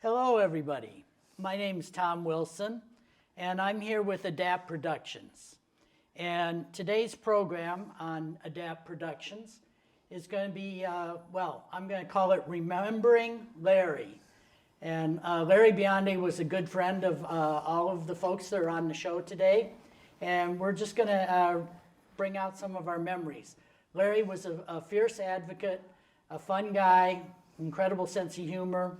Hello, everybody. My name is Tom Wilson, and I'm here with Adapt Productions. And today's program on Adapt Productions is going to be, I'm going to call it Remembering Larry. And Larry Biondi was a good friend of all of the folks that are on the show today, and we're just going to bring out some of our memories. Larry was a fierce advocate, a fun guy, incredible sense of humor,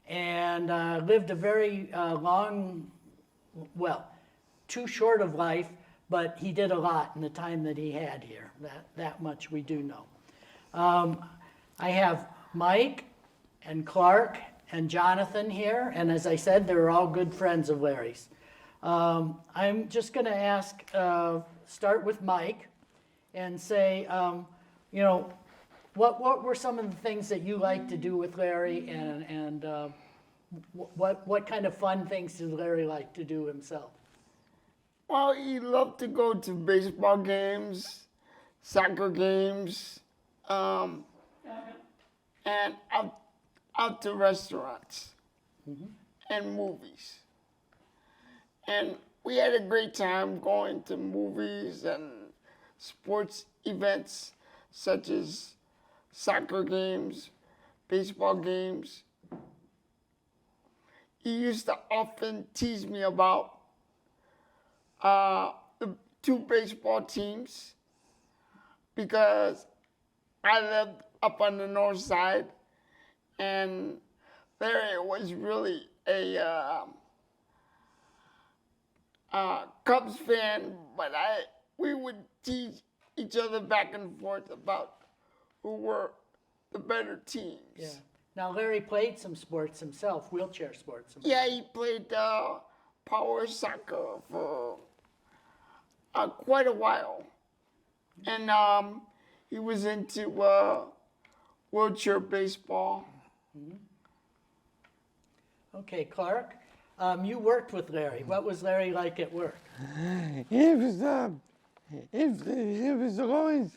and lived a very long, too short of life, but he did a lot in the time that he had here. That much we do know. I have Mike and Clark and Jonathan here, and as I said, they're all good friends of Larry's. I'm just going to start with Mike and say, what were some of the things that you liked to do with Larry, and what kind of fun things did Larry like to do himself? Well, he loved to go to baseball games, soccer games, and out to restaurants and movies. And we had a great time going to movies and sports events such as soccer games, baseball games. He used to often tease me about the two baseball teams because I lived up on the north side, and Larry was really a Cubs fan, but we would tease each other back and forth about who were the better teams. Yeah. Now, Larry played some sports himself, wheelchair sports. Yeah, he played power soccer for quite a while. And he was into wheelchair baseball. Mm-hmm. Okay, Clark, you worked with Larry. What was Larry like at work? He was always,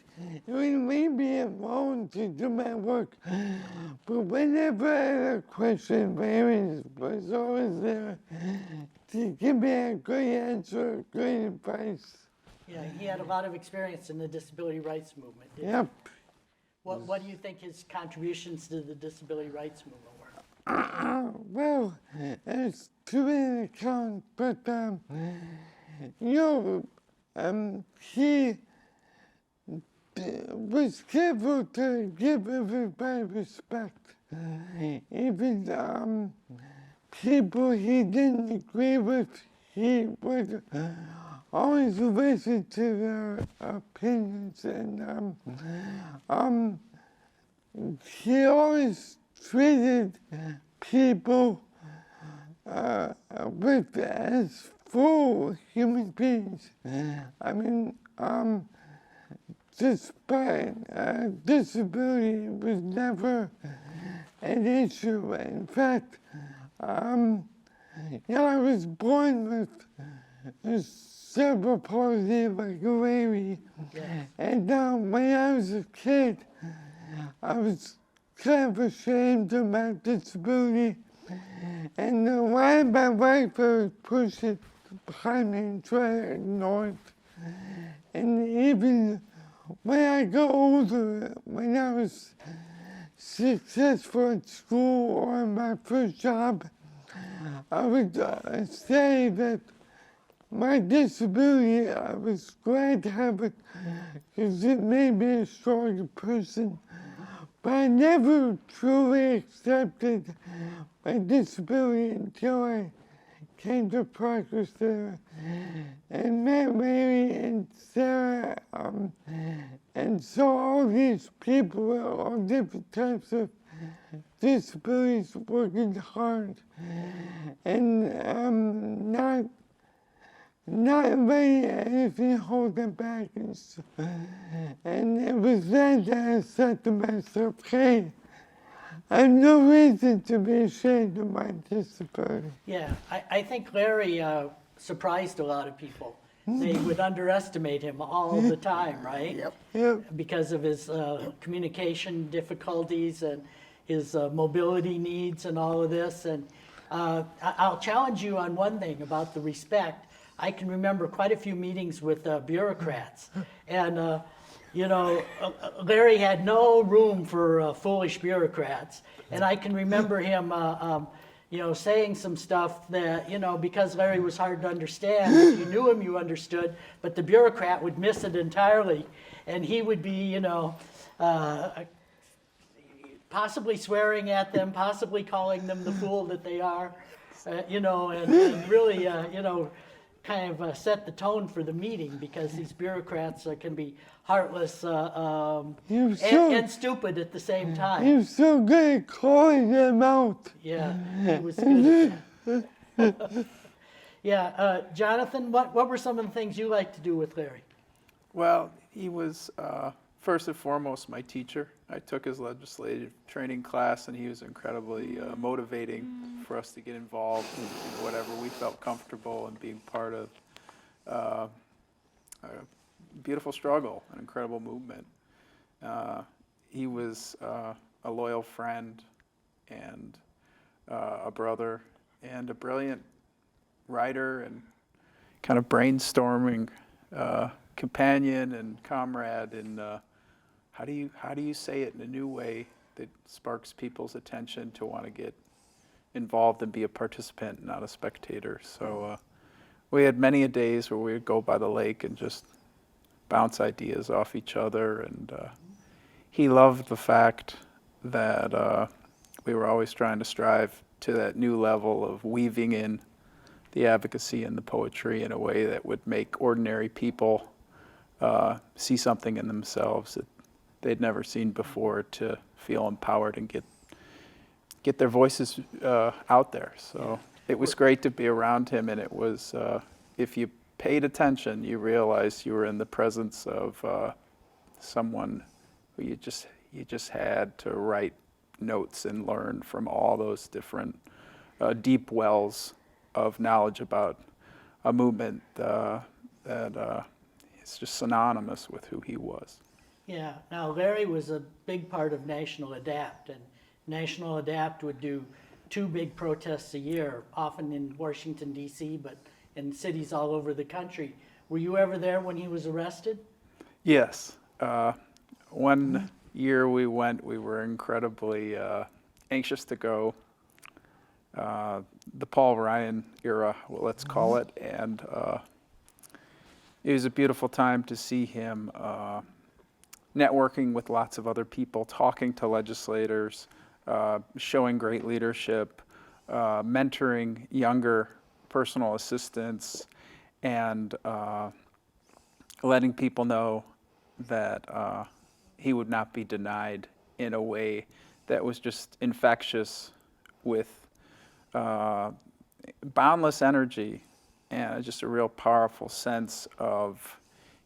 when we be alone to do my work, but whenever I had a question, Larry was always there to give me a good answer, good advice. Yeah, he had a lot of experience in the disability rights movement. Yep. What do you think his contributions to the disability rights movement were? Well, it's too many to count, but he was careful to give everybody respect. Even people he didn't agree with, he would always listen to their opinions, and he always treated people as full human beings. I mean, despite disability was never an issue. In fact, I was born with cerebral palsy like Larry, and when I was a kid, I was kind of ashamed of my disability, and why my wife would push it behind me and try to ignore it. And even when I got older, when I was successful at school or in my first job, I would say that my disability, I was glad to have it because it made me a stronger person. But I never truly accepted my disability until I came to practice there and met Mary and Sarah and saw all these people with all different types of disabilities working hard and not letting anything hold them back. And it was then that I said to myself, hey, I have no reason to be ashamed of my disability. Yeah, I think Larry surprised a lot of people. They would underestimate him all the time, right? Yep. Yep. Because of his communication difficulties and his mobility needs and all of this. And I'll challenge you on one thing about the respect. I can remember quite a few meetings with bureaucrats. And, you know, Larry had no room for foolish bureaucrats. And I can remember him, you know, saying some stuff that, you know, because Larry was hard to understand, if you knew him, you understood, but the bureaucrat would miss it entirely. And he would be, you know, possibly swearing at them, possibly calling them the fool that they are, you know, and really, you know, kind of set the tone for the meeting because these bureaucrats can be heartless and stupid at the same time. You're so good at calling them out. Yeah, he was good at that. Yeah, Jonathan, what were some of the things you like to do with Larry? Well, he was first and foremost my teacher. I took his legislative training class, and he was incredibly motivating for us to get involved in whatever we felt comfortable and being part of a beautiful struggle, an incredible movement. He was a loyal friend and a brother and a brilliant writer and kind of brainstorming companion and comrade. And how do you say it in a new way that sparks people's attention to want to get involved and be a participant, not a spectator? So we had many a days where we would go by the lake and just bounce ideas off each other. And he loved the fact that we were always trying to strive to that new level of weaving in the advocacy and the poetry in a way that would make ordinary people see something in themselves that they'd never seen before, to feel empowered and get their voices out there. So it was great to be around him, and it was, if you paid attention, you realized you were in the presence of someone who you just had to write notes and learn from all those different deep wells of knowledge about a movement that is just synonymous with who he was. Yeah, now Larry was a big part of National Adapt, and National Adapt would do 2 big protests a year, often in Washington, D.C., but in cities all over the country. Were you ever there when he was arrested? Yes. One year we went, we were incredibly anxious to go. The Paul Ryan era, well, let's call it, and it was a beautiful time to see him networking with lots of other people, talking to legislators, showing great leadership, mentoring younger personal assistants, and letting people know that he would not be denied in a way that was just infectious with boundless energy and just a real powerful sense of,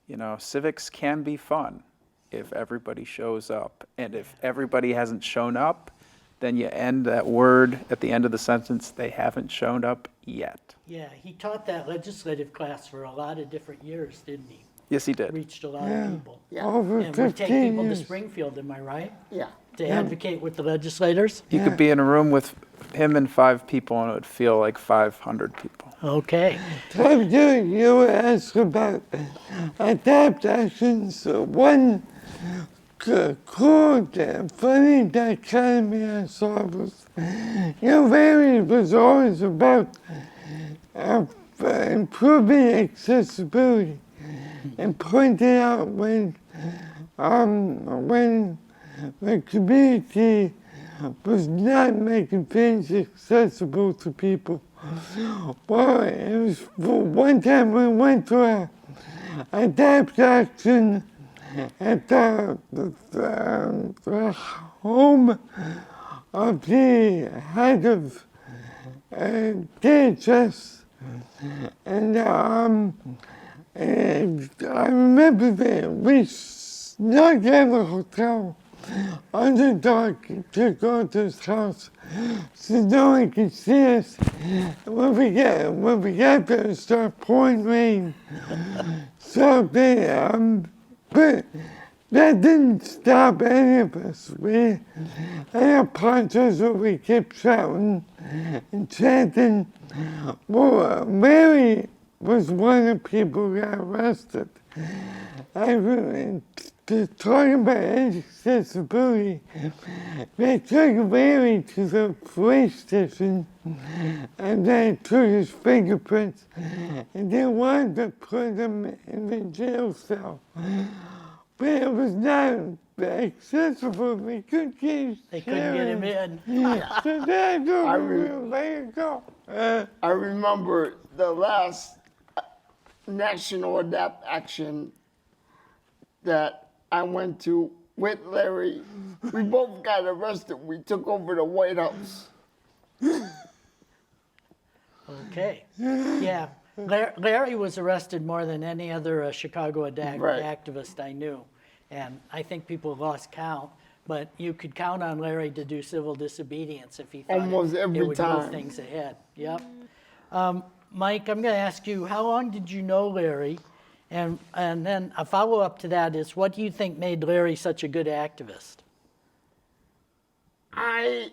you know, civics can be fun if everybody shows up. And if everybody hasn't shown up, then you end that word at the end of the sentence, they haven't shown up yet. Yeah, he taught that legislative class for a lot of different years, didn't he? Yes, he did. Reached a lot of people. Yeah. Over And would take 15 people to years. Springfield, am I right? Yeah. To advocate with the legislators? You could be in a room with him and 5 people, and it would feel like 500 people. Okay. Tom, you were asked about adaptations. One cool, funny dichotomy I saw was, Larry was always about improving accessibility and pointed out when the community was not making things accessible to people. Well, it was one time we went to a DAP action at the home of the head of DHS. And I remember that we snuck out of the hotel on the dark to go to his house so no one could see us. When we got there, it started pouring rain. So but that didn't stop any of us. We had punches where we kept shouting and chanting. Well, Mary was one of the people who got arrested. Talking about accessibility, they took Mary to the police station and they took his fingerprints and they wanted to put him in the jail cell. But it was not accessible. They couldn't get him in. So they let it go. I remember the last National Adapt Action that I went to with Larry. We both got arrested. We took over the White House. Okay. Yeah. Larry was arrested more than any other Chicago activist I knew. And I think people lost count. But you could count on Larry to do civil disobedience if he thought Almost every it would time. move things ahead. Yep. Mike, I'm going to ask you, how long did you know Larry? And then a follow-up to that is, what do you think made Larry such a good activist? I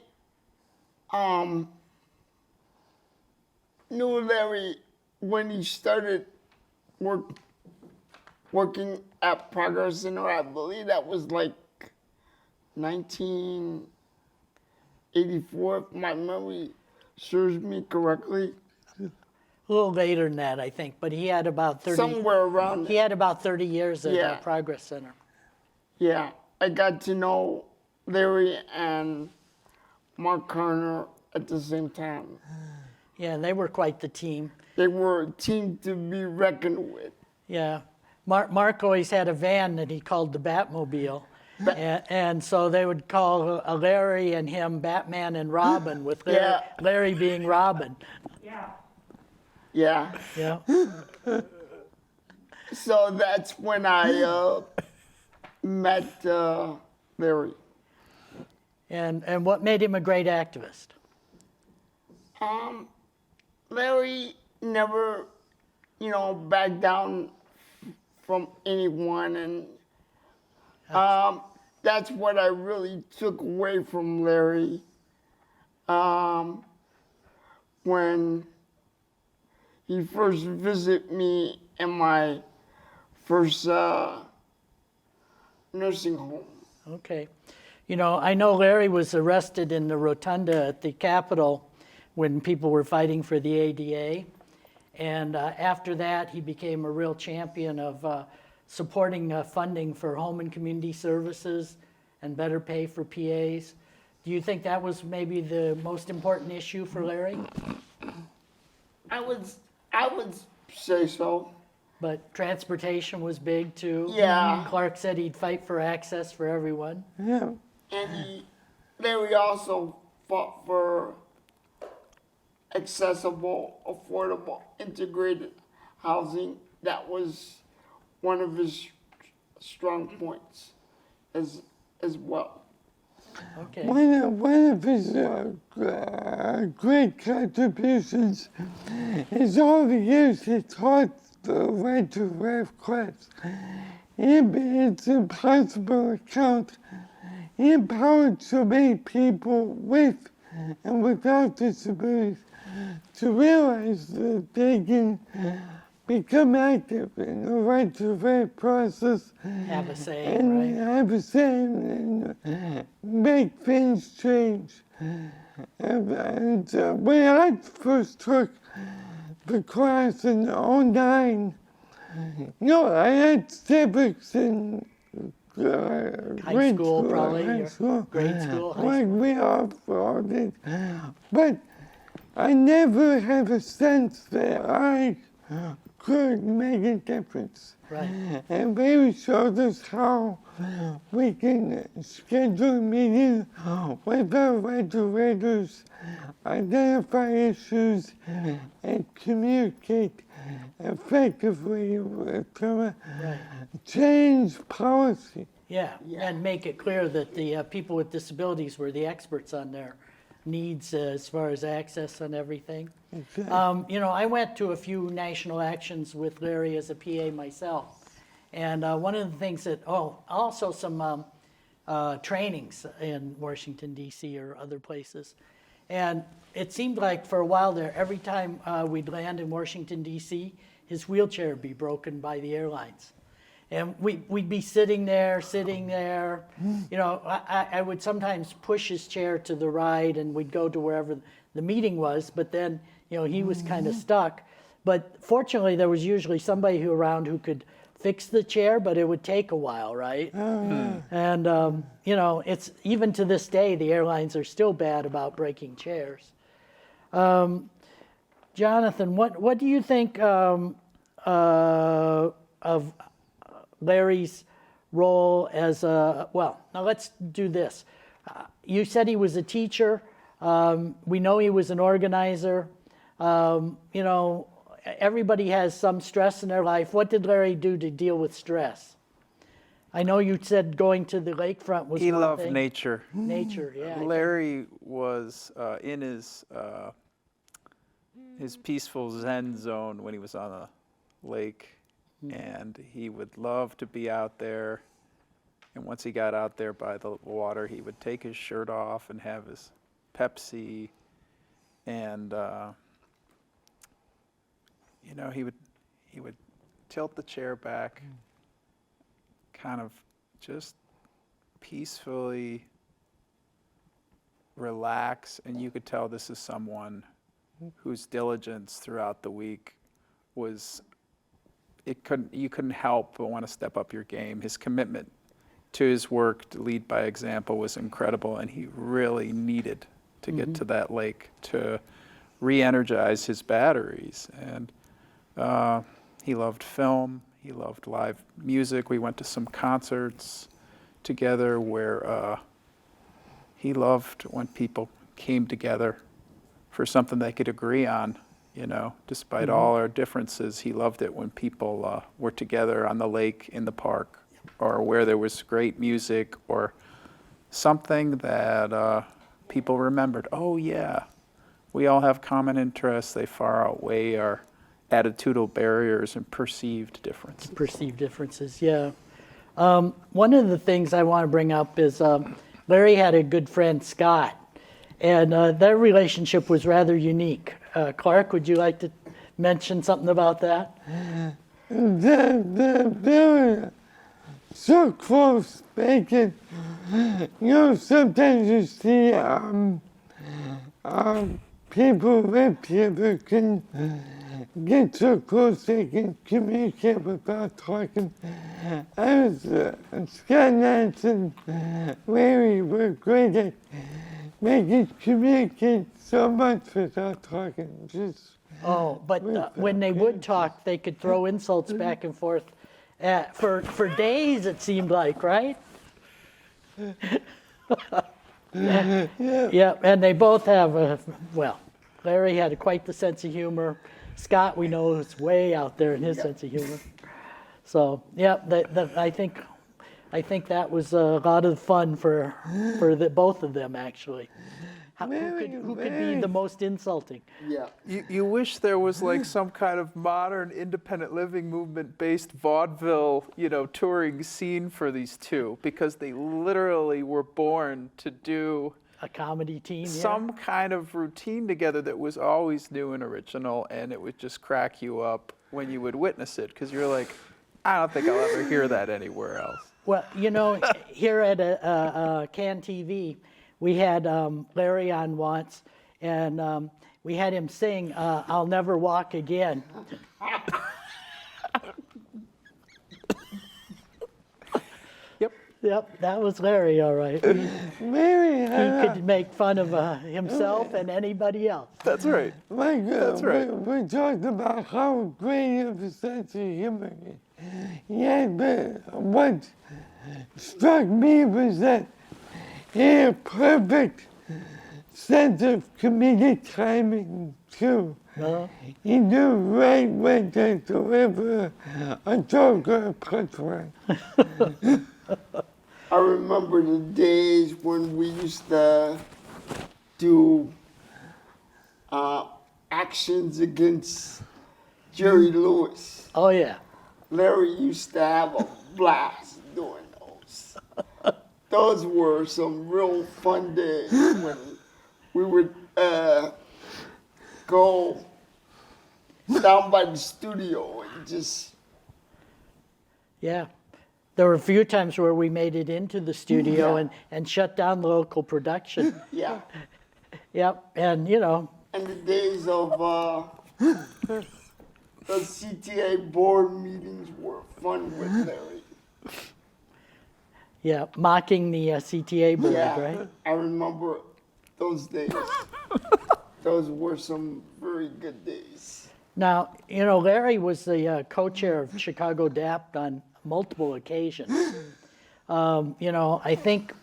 knew Larry when he started working at Progress Center. I believe that was like 1984, if my memory serves me correctly. A little later than that, I think, but he had about 30. Somewhere around He had about 30 years at Progress Center. Yeah, I got to know Larry and Mark Carner at the same time. Yeah, they were quite the team. They were a team to be reckoned with. Yeah. Mark always had a van that he called the Batmobile. And so they would call Larry and him Batman and Robin, with Larry being Robin. Yeah. Yeah. So that's when I met Larry. And what made him a great activist? Larry never, backed down from anyone, and that's what I really took away from Larry. When he first visited me in my first nursing home. Okay. I know Larry was arrested in the rotunda at the Capitol when people were fighting for the ADA. And after that, he became a real champion of supporting funding for home and community services and better pay for PAs. Do you think that was maybe the most important issue for Larry? I would say so. But transportation was big too. Yeah. Clark said he'd fight for access for everyone. Yeah. And Larry also fought for accessible, affordable, integrated housing. That was one of his strong points as well. Okay. One of his great contributions is all the years he taught the right to life class. It's impossible to count. He empowered so many people with and without disabilities to realize that they can become active in the right to right process Have a say, and right? have a say and make things change. And when I first took the class in '09, I had civics in High school, probably, high or school, grade school, high like we all did. But I never had a sense that I could make a difference. Right. And they showed us how we can schedule meetings with our regulators, identify issues, and communicate effectively to change policy. Yeah, and make it clear that the people with disabilities were the experts on their needs as far as access and everything. I went to a few national actions with Larry as a PA myself. And one of the things that, also some trainings in Washington, D.C. or other places. And it seemed like for a while there, every time we'd land in Washington, D.C., his wheelchair would be broken by the airlines. And we'd be sitting there. I would sometimes push his chair to the right and we'd go to wherever the meeting was, but then, he was kind of stuck. But fortunately, there was usually somebody around who could fix the chair, but it would take a while, right? And, it's even to this day, the airlines are still bad about breaking chairs. Jonathan, what do you think of Larry's role as now let's do this. You said he was a teacher. We know he was an organizer. Everybody has some stress in their life. What did Larry do to deal with stress? I know you said going to the lakefront was He one loved thing. nature. Nature, yeah. Larry was in his peaceful Zen zone when he was on a lake, and he would love to be out there. And once he got out there by the water, he would take his shirt off and have his Pepsi, and he would tilt the chair back, kind of just peacefully relax, and you could tell this is someone whose diligence throughout the week was, you couldn't help but want to step up your game. His commitment to his work to lead by example was incredible, and he really needed to get to that lake to re-energize his batteries. And he loved film, he loved live music. We went to some concerts together where he loved when people came together for something they could agree on, despite all our differences. He loved it when people were together on the lake, in the park, or where there was great music or something that people remembered. Oh yeah, we all have common interests. They far outweigh our attitudinal barriers and perceived differences. Perceived differences, yeah. One of the things I want to bring up is Larry had a good friend, Scott, and their relationship was rather unique. Clark, would you like to mention something about that? They were so close, bacon. Sometimes you see people live together can get so close they can communicate without talking. Scott Nansen, Larry were great at making communicate so much without talking. But when they would talk, they could throw insults back and forth for days, it seemed like, right? Yeah, and they both have, Larry had quite the sense of humor. Scott, we know, is way out there in his sense of humor. So, I think that was a lot of fun for both of them, actually. Who could be the most insulting? Yeah. You wish there was like some kind of modern independent living movement based vaudeville, touring scene for these two, because they literally were born to do a comedy team here? some kind of routine together that was always new and original, and it would just crack you up when you would witness it, because you're like, I don't think I'll ever hear that anywhere else. Well, you know, here at Can TV, we had Larry on once, and we had him sing "I'll Never Walk Again." Yep. Yep, that was Larry, all right. Mary, He could make fun of himself and anybody else. That's right. my God, That's right. we talked about how great of a sense of humor he had, but what struck me was that he had a perfect sense of comedic timing, too. Uh, He knew right when to deliver a joke or a punchline. I remember the days when we used to do actions against Jerry Lewis. oh, yeah. Larry used to have a blast doing those. Those were some real fun days when we would go down by the studio and just, Yeah. There were a few times where we made it into the studio Yeah. and shut down the local production. yeah. Yep, and you know, And the days of the CTA board meetings were fun with Larry. yeah, mocking the CTA board, Yeah, right? I remember those days. Those were some very good days. Now, you know, Larry was the co-chair of Chicago DAP on multiple occasions. You know, I think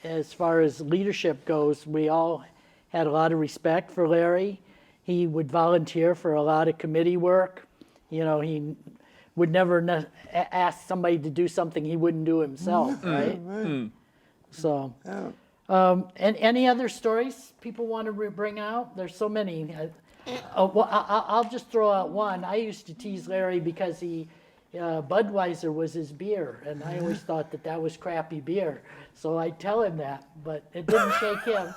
as far as leadership goes, we all had a lot of respect for Larry. He would volunteer for a lot of committee work. You know, he would never ask somebody to do something he wouldn't do himself, right? So, and any other stories people want to bring out? There's so many. Well, I'll just throw out one. I used to tease Larry because Budweiser was his beer, and I always thought that was crappy beer. So I'd tell him that, but it didn't shake him.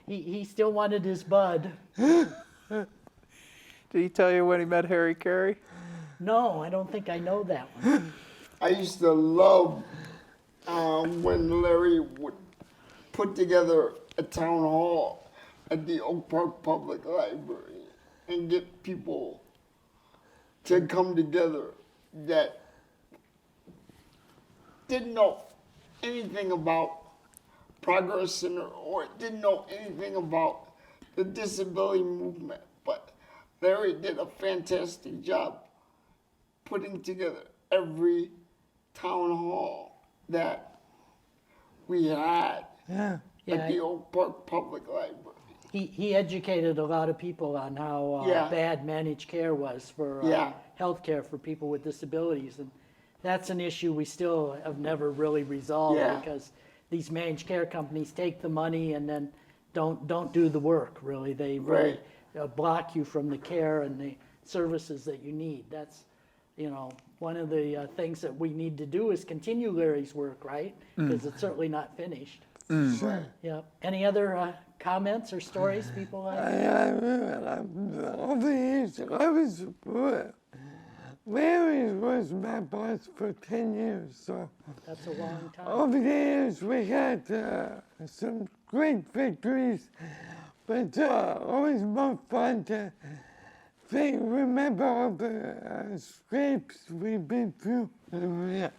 He still wanted his Bud. Did he tell you when he met Harry Carey? No, I don't think I know that one. I used to love when Larry would put together a town hall at the Oak Park Public Library and get people to come together that didn't know anything about Progress Center or didn't know anything about the disability movement. But Larry did a fantastic job putting together every town hall that we had Yeah. Yeah, at the Oak Park Public Library. he educated a lot of people on how Yeah. bad managed care was for Yeah. health care for people with disabilities. And that's an issue we still have never really resolved Yeah. because these managed care companies take the money and then don't do the work, really. They really block you from the care and the services that you need. That's, you know, one of the things that we need to do is continue Larry's work, right? Because it's certainly not finished. Sure. Yeah. Any other comments or stories people have? Over the years, Larry was my boss for 10 years, so That's a long time. over the years we had some great victories, but always more fun to remember all the scrapes we've been through.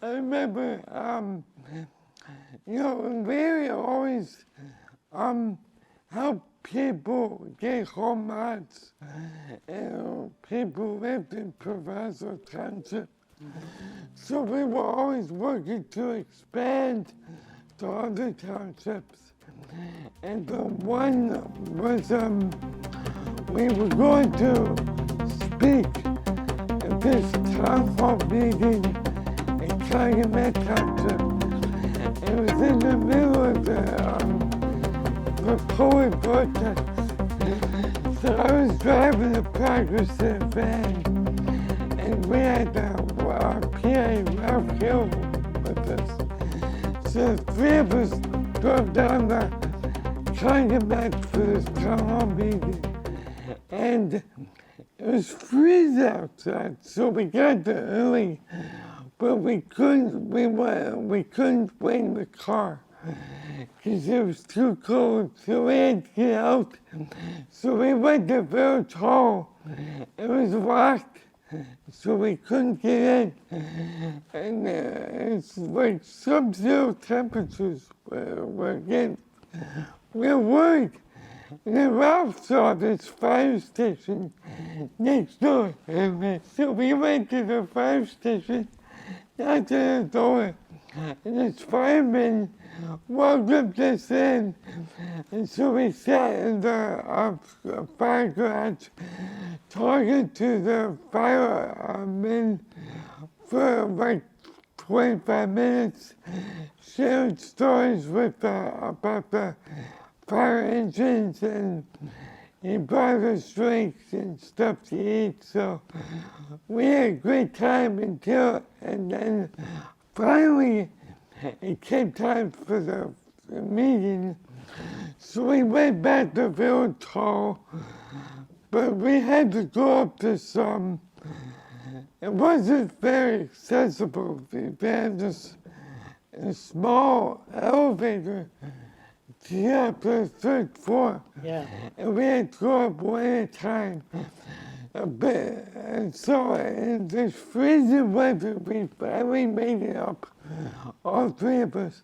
I remember, you know, Larry always helped people get home lots. People lived in Proviso Township. So we were always working to expand to other townships. And the one was, we were going to speak at this town hall meeting in Calumet Township. It was in the middle of the poet protest. So I was driving the Progress Center van, and we had our PA, Ralph Hill, with us. So the three of us drove down the talking back for this town hall meeting, and it was freezing outside, so we got there early, but we couldn't wait in the car because it was too cold, so we had to get out. So we went to Village Hall. It was locked, so we couldn't get in. And it's like sub-zero temperatures. We're getting real worried. And then Ralph saw this fire station next door. So we went to the fire station, knocked on the door, and this fireman welcomed us in. And so we sat in the fire garage talking to the firemen for like 25 minutes, sharing stories with about the fire engines, and he brought us drinks and stuff to eat. So we had a great time and then finally it came time for the meeting. So we went back to Village Hall, but we had to go up to some, it wasn't very accessible. They had this a small elevator to get up to the third floor. Yeah. And we had to go up one at a time. And so in this freezing weather, we finally made it up, all three of us.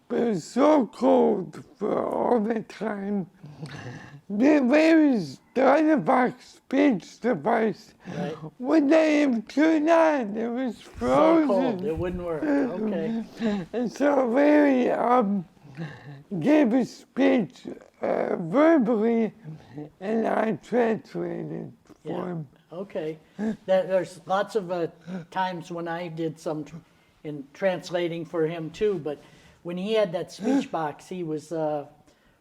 But it was so cold for all the time. Larry's Dynavox speech device Right. would not even turn on. It was So frozen. cold, it wouldn't work. Okay. And so Larry gave a speech verbally, and I translated for Yeah. him. Okay. There's lots of times when I did some in translating for him too, but when he had that speech box, he was,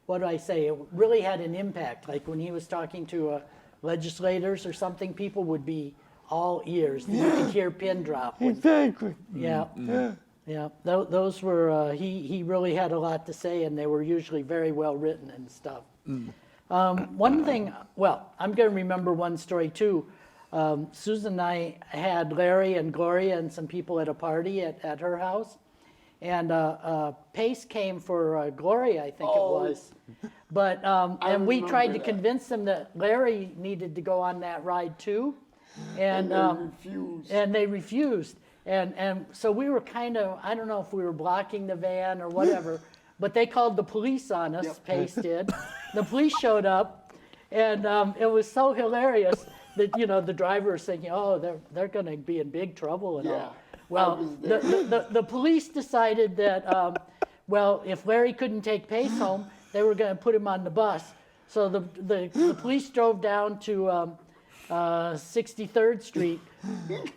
what do I say, it really had an impact. Like when he was talking to legislators or something, people would be all ears. You could hear pin drop. Exactly. Yeah. Yeah. Yeah, those were, he really had a lot to say, and they were usually very well written and stuff. One thing, well, I'm going to remember one story too. Susan and I had Larry and Gloria and some people at a party at her house, and Pace came for Gloria, I think it was. But, and we tried to convince them that Larry needed to go on that ride too. And they refused. And so we were kind of, I don't know if we were blocking the van or whatever, but they called the police on us, Pace did. The police showed up, and it was so hilarious that, you know, the driver was thinking, oh, they're going to be in big trouble and all. Well, the police decided that, well, if Larry couldn't take Pace home, they were going to put him on the bus. So the police drove down to 63rd Street,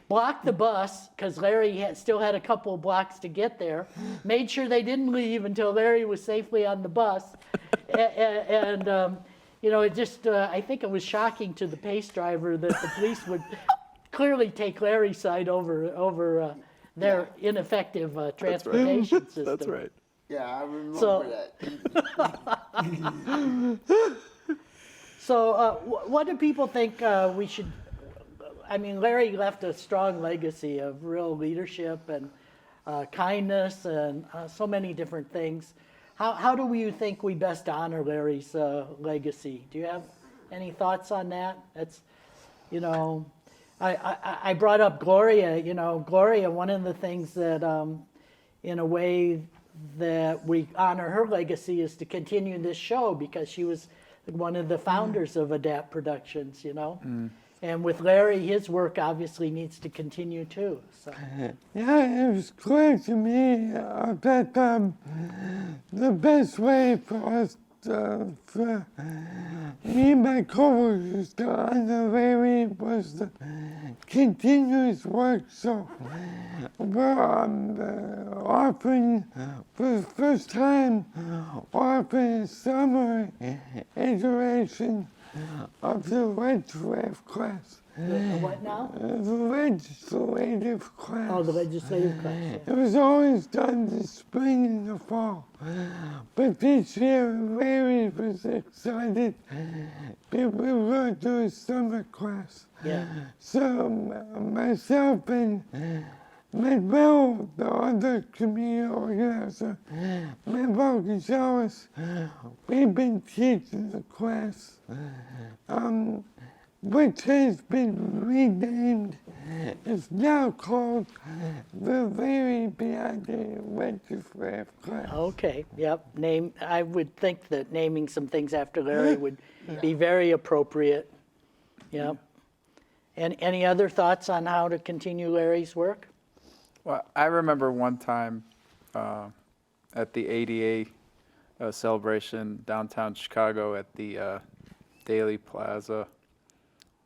blocked the bus because Larry still had a couple of blocks to get there, made sure they didn't leave until Larry was safely on the bus. And you know, it just, I think it was shocking to the Pace driver that the police would clearly take Larry's side over their ineffective transportation system. That's right. Yeah, I remember So- that. So what do people think we should, I mean, Larry left a strong legacy of real leadership and kindness and so many different things. How do you think we best honor Larry's legacy? Do you have any thoughts on that? That's, you know, I brought up Gloria. You know, Gloria, one of the things that in a way that we honor her legacy is to continue this show, because she was one of the founders of Adapt Productions, you know. And with Larry, his work obviously needs to continue too. So. Yeah, it was clear to me that the best way for us, for me and my coworkers to honor Larry was to continue his work. So we're offering, for the first time, offering a summer iteration of the Red Draft class. What now? The legislative class. Oh, the legislative class. Yeah. It was always done the spring and the fall. But this year, Larry was excited that we were going to do a summer class. Yeah. So myself and Manuel, the other community organizer, Manuel Gonzalez, we've been teaching the class, which has been renamed. It's now called the Larry Biondi Legislative Class. Okay. Yep. I would think that naming some things after Larry would be very appropriate. Yep. And any other thoughts on how to continue Larry's work? Well, I remember one time at the ADA celebration downtown Chicago at the Daily Plaza,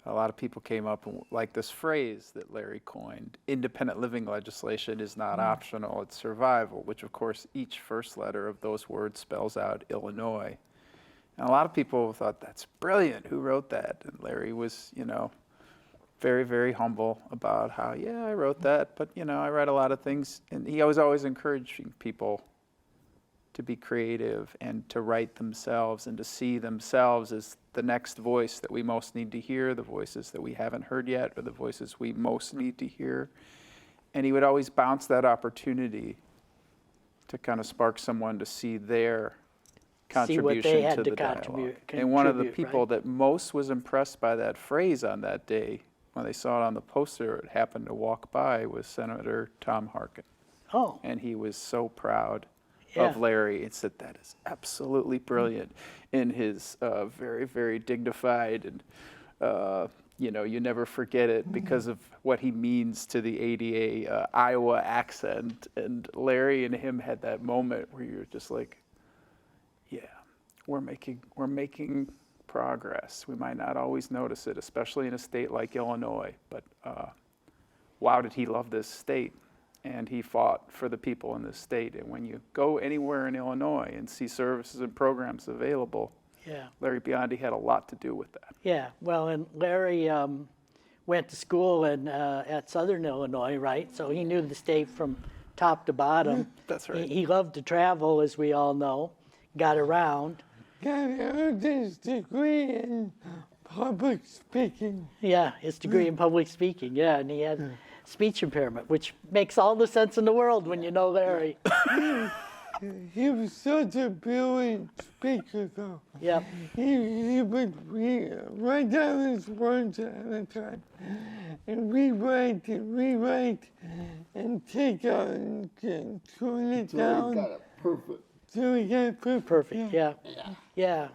a lot of people came up and like this phrase that Larry coined, independent living legislation is not optional, it's survival, which of course each first letter of those words spells out Illinois. And a lot of people thought, that's brilliant, who wrote that? And Larry was, very, very humble about how, yeah, I wrote that, but I read a lot of things. And he was always encouraging people to be creative and to write themselves and to see themselves as the next voice that we most need to hear, the voices that we haven't heard yet, or the voices we most need to hear. And he would always bounce that opportunity to kind of spark someone to see their contribution to the dialogue. And one of the people that most was impressed by that phrase on that day, when they saw it on the poster, it happened to walk by, was Senator Tom Harkin. Oh. And he was so proud Yeah. of Larry and said, that is absolutely brilliant, in his very, very dignified and, you never forget it because of what he means to the ADA Iowa accent. And Larry and him had that moment where you're just like, yeah, we're making progress. We might not always notice it, especially in a state like Illinois, but wow, did he love this state. And he fought for the people in this state. And when you go anywhere in Illinois and see services and programs available, Yeah. Larry Biondi had a lot to do with that. Yeah. Well, and Larry went to school at Southern Illinois, right? So he knew the state from top to bottom. That's right. He loved to travel, as we all know. Got around. Got his degree in public speaking. Yeah, his degree in public speaking. Yeah, and he had speech impairment, which makes all the sense in the world when you know Larry. He was such a brilliant speaker, though. Yep. He would write down his words at a time and rewrite and take out and tune it So he down. got it perfect. So he got it perfect. Perfect. Yeah. Yeah.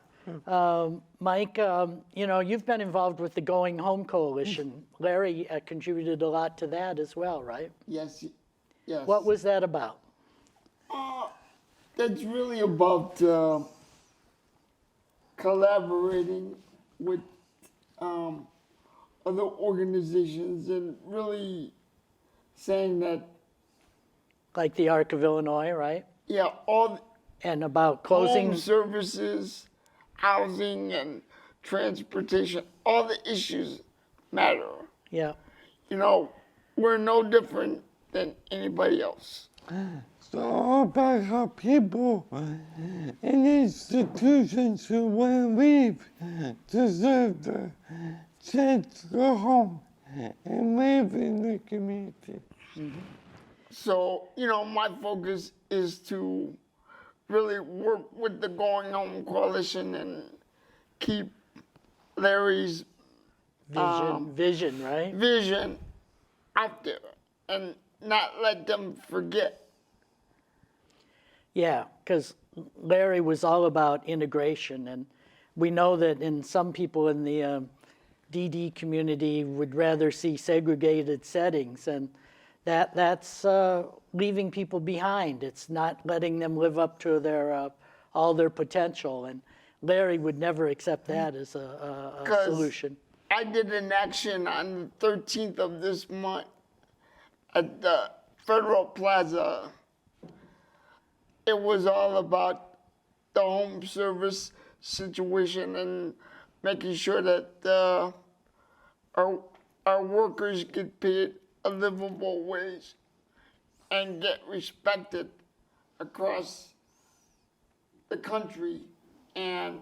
Yeah. Mike, you've been involved with the Going Home Coalition. Larry contributed a lot to that as well, right? Yes. Yes. What was that about? That's really about collaborating with other organizations and really saying that, Like the Arc of Illinois, right? yeah, all And about closing. home services, housing, and transportation, all the issues matter. Yeah. We're no different than anybody else. It's all about how people and institutions who want to leave deserve the chance to go home and live in the community. So, my focus is to really work with the Going Home Coalition and keep Larry's Vision, right? vision out there and not let them forget. Yeah, because Larry was all about integration, and we know that in some people in the DD community would rather see segregated settings, and that's leaving people behind. It's not letting them live up to their all their potential, and Larry would never accept that as a 'Cause solution. I did an action on the 13th of this month at the Federal Plaza. It was all about the home service situation and making sure that our our workers get paid a livable wage and get respected across the country. And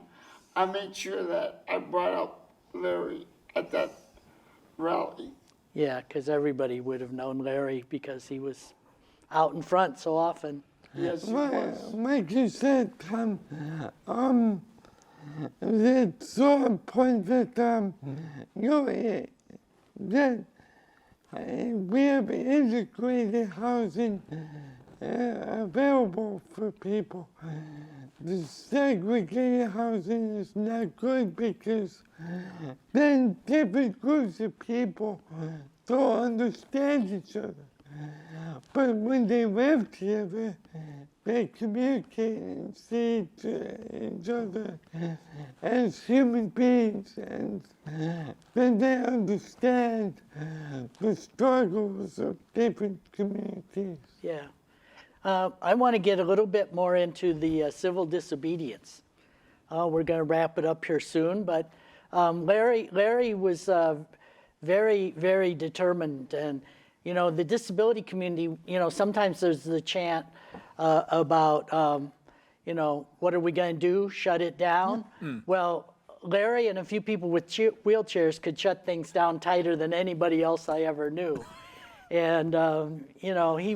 I made sure that I brought up Larry at that rally. Yeah, because everybody would have known Larry because he was out in front so often. Yes, he was. Like you said, Tom, it's so important that, you know, that we have integrated housing available for people. The segregated housing is not good because then different groups of people don't understand each other. But when they live together, they communicate and see each other as human beings, and then they understand the struggles of different communities. Yeah. I want to get a little bit more into the civil disobedience. We're going to wrap it up here soon, but Larry was very, very determined. And, you know, the disability community, you know, sometimes there's the chant about, you know, what are we going to do? Shut it down? Well, Larry and a few people with wheelchairs could shut things down tighter than anybody else I ever knew. And, you know, he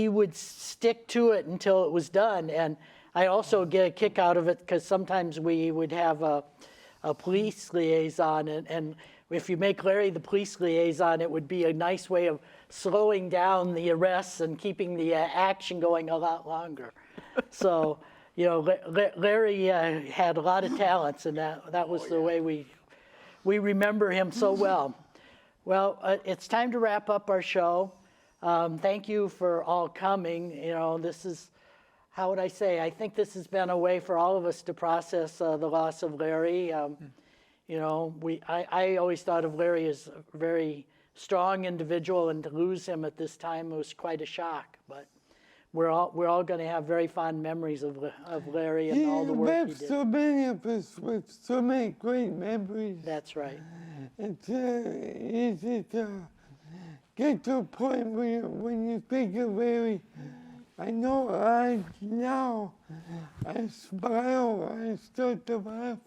would stick to it until it was done. And I also get a kick out of it because sometimes we would have a police liaison, and if you make Larry the police liaison, it would be a nice way of slowing down the arrests and keeping the action going a lot longer. So, you know, Larry had a lot of talents, and that was the way we remember him so well. Well, it's time to wrap up our show. Thank you for all coming. You know, this is, how would I say, I think this has been a way for all of us to process the loss of Larry. You know, I always thought of Larry as a very strong individual, and to lose him at this time was quite a shock. But we're all going to have very fond memories of Larry and all the work he left did. so many of us with so many great memories. That's right. It's easy to get to a point where when you think of Larry, I know now I smile, I start to laugh.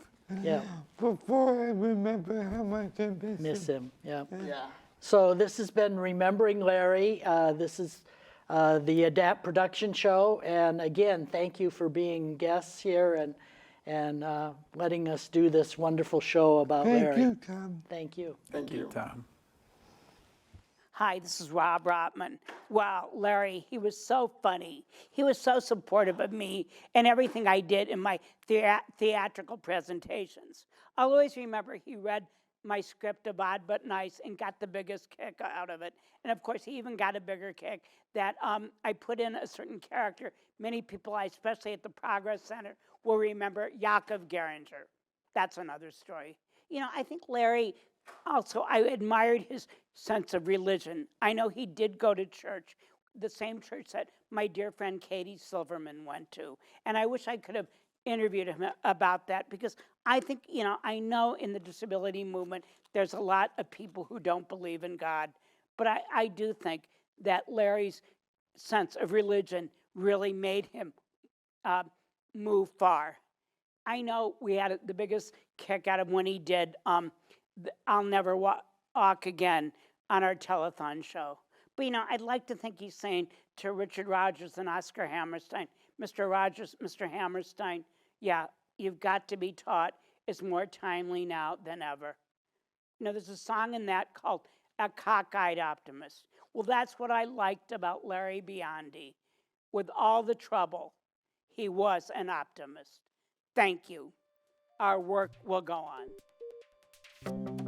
Yeah. Before I remember how much I Miss him. Yeah. Yeah. So this has been Remembering Larry. This is the Adapt Production Show. And again, thank you for being guests here and letting us do this wonderful show about Larry. Thank you, Tom. Thank you. Thank you. Tom. Hi, this is Rob Rotman. Wow, Larry, he was so funny. He was so supportive of me and everything I did in my theatrical presentations. I'll always remember he read my script of Odd But Nice and got the biggest kick out of it. And of course, he even got a bigger kick that I put in a certain character. Many people, especially at the Progress Center, will remember Yakov Geringer. That's another story. You know, I think Larry, also, I admired his sense of religion. I know he did go to church, the same church that my dear friend Katie Silverman went to. And I wish I could have interviewed him about that, because I think, you know, I know in the disability movement, there's a lot of people who don't believe in God. But I do think that Larry's sense of religion really made him move far. I know we had the biggest kick out of when he did I'll Never Walk Again on our telethon show. But, you know, I'd like to think he's saying to Richard Rogers and Oscar Hammerstein, Mr. Rogers, Mr. Hammerstein, yeah, you've got to be taught is more timely now than ever. You know, there's a song in that called A Cockeyed Optimist. Well, that's what I liked about Larry Biondi. With all the trouble, he was an optimist. Thank you. Our work will go on.